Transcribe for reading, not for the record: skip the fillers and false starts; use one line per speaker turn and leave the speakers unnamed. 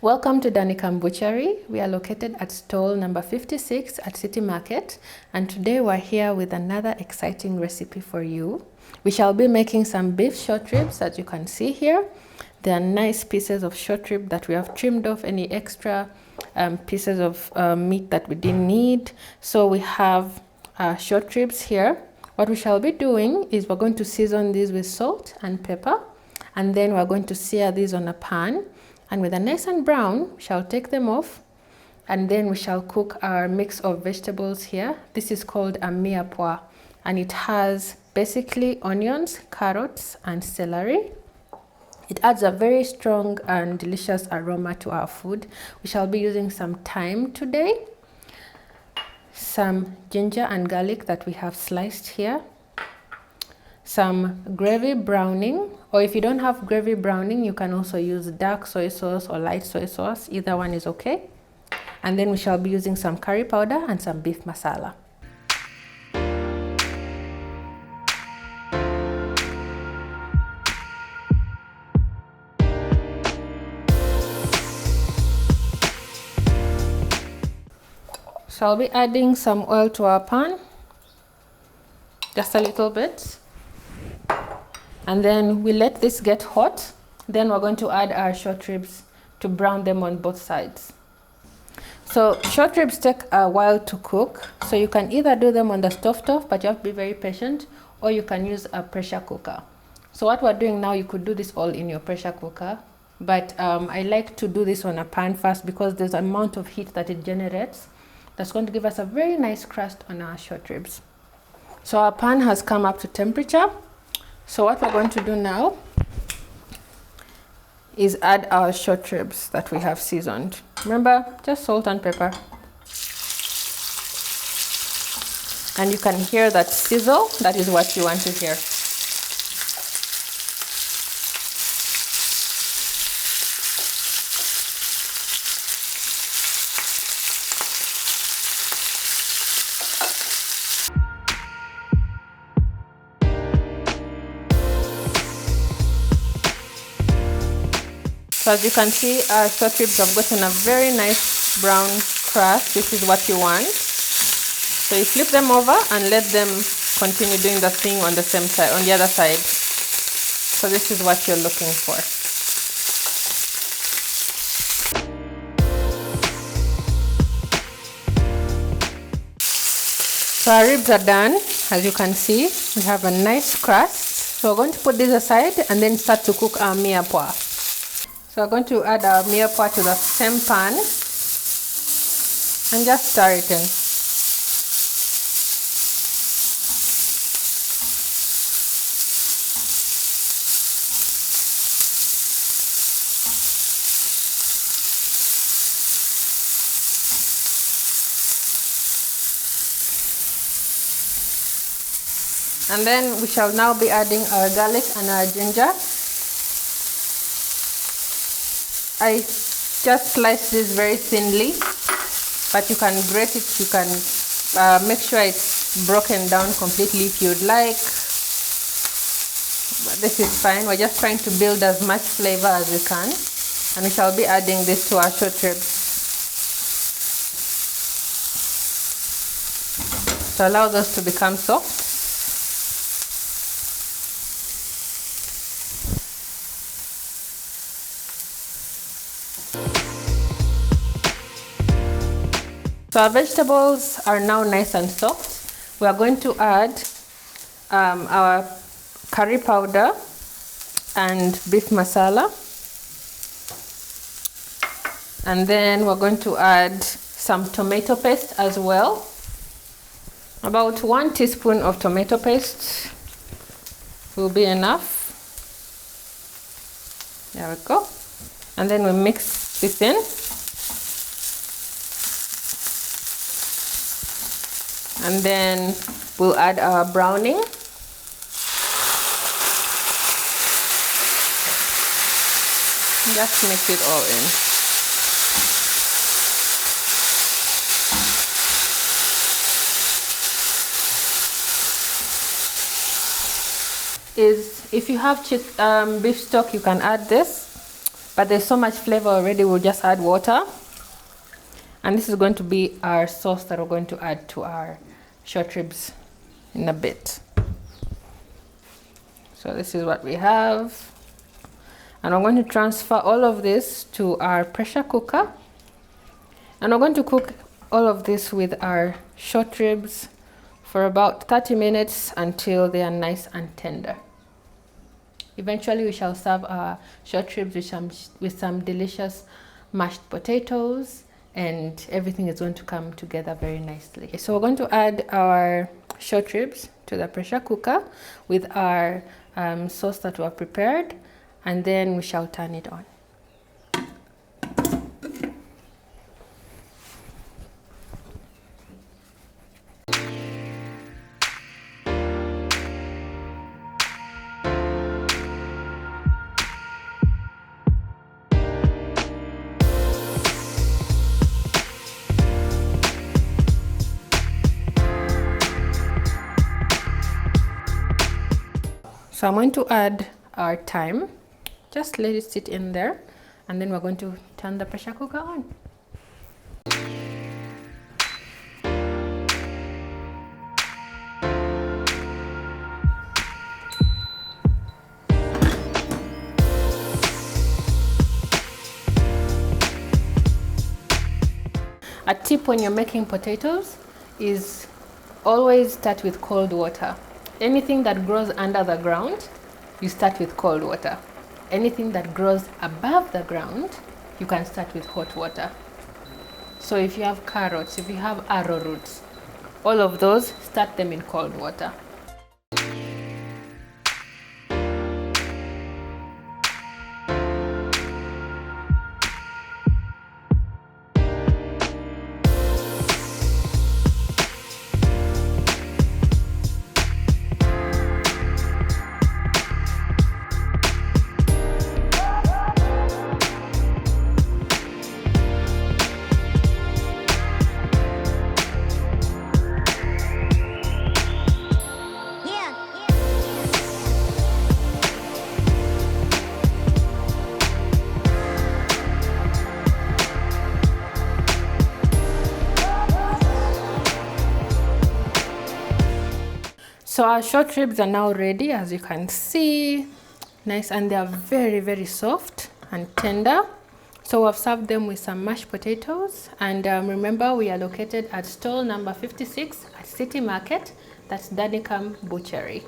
Welcome to Danikam Butchery. We are located at stall number 56 at City Market, and today we're here with another exciting recipe for you. We shall be making some beef short ribs, as you can see here. They are nice pieces of short rib that we have trimmed off any extra pieces of meat that we didn't need. So we have short ribs here. What we shall be doing is we're going to season these with salt and pepper, and then we're going to sear these on a pan. And with a nice and brown, we shall take them off, and then we shall cook our mix of vegetables here. This is called a mirepoix, and it has basically onions, carrots, and celery. It adds a very strong and delicious aroma to our food. We shall be using some thyme today, some ginger and garlic that we have sliced here, some gravy browning, or if you don't have gravy browning, you can also use dark soy sauce or light soy sauce. Either one is okay. And then we shall be using some curry powder and some beef masala. So I'll be adding some oil to our pan, just a little bit. And then we let this get hot. Then we're going to add our short ribs to brown them on both sides. So short ribs take a while to cook. So you can either do them on the stovetop, but you have to be very patient, or you can use a pressure cooker. So what we're doing now, you could do this all in your pressure cooker, but I like to do this on a pan first because there's an amount of heat that it generates that's going to give us a very nice crust on our short ribs. So our pan has come up to temperature. So what we're going to do now is add our short ribs that we have seasoned. Remember, just salt and pepper. And you can hear that sizzle. That is what you want to hear. So as you can see, our short ribs have gotten a very nice brown crust. This is what you want. So you flip them over and let them continue doing the thing on the same side, on the other side. So this is what you're looking for. So our ribs are done. As you can see, we have a nice crust. So we're going to put this aside and then start to cook our mirepoix. So we're going to add our mirepoix to the same pan and just stir it in. And then we shall now be adding our garlic and our ginger. I just slice this very thinly, but you can grate it. You can make sure it's broken down completely if you'd like. But this is fine. We're just trying to build as much flavor as we can. And we shall be adding this to our short ribs to allow those to become soft. So our vegetables are now nice and soft. We are going to add our curry powder and beef masala. And then we're going to add some tomato paste as well. About 1 teaspoon of tomato paste will be enough. There we go. And then we mix this in. And then we'll add our browning. Just mix it all in. If you have beef stock, you can add this. but there's so much flavor already, we'll just add water. And this is going to be our sauce that we're going to add to our short ribs in a bit. So this is what we have. And I'm going to transfer all of this to our pressure cooker. And we're going to cook all of this with our short ribs for about 30 minutes until they are nice and tender. Eventually we shall serve our short ribs with some delicious mashed potatoes, and everything is going to come together very nicely. So we're going to add our short ribs to the pressure cooker with our sauce that we have prepared, and then we shall turn it on. So I'm going to add our thyme, just let it sit in there, and then we're going to turn the pressure cooker on. A tip when you're making potatoes is always start with cold water. Anything that grows under the ground, you start with cold water. Anything that grows above the ground, you can start with hot water. So if you have carrots, if you have arrowroots, all of those, start them in cold water. So our short ribs are now ready, as you can see, nice, and they are very soft and tender. So I've served them with some mashed potatoes, and remember we are located at stall number 56 at City Market. That's Danicum Butchery.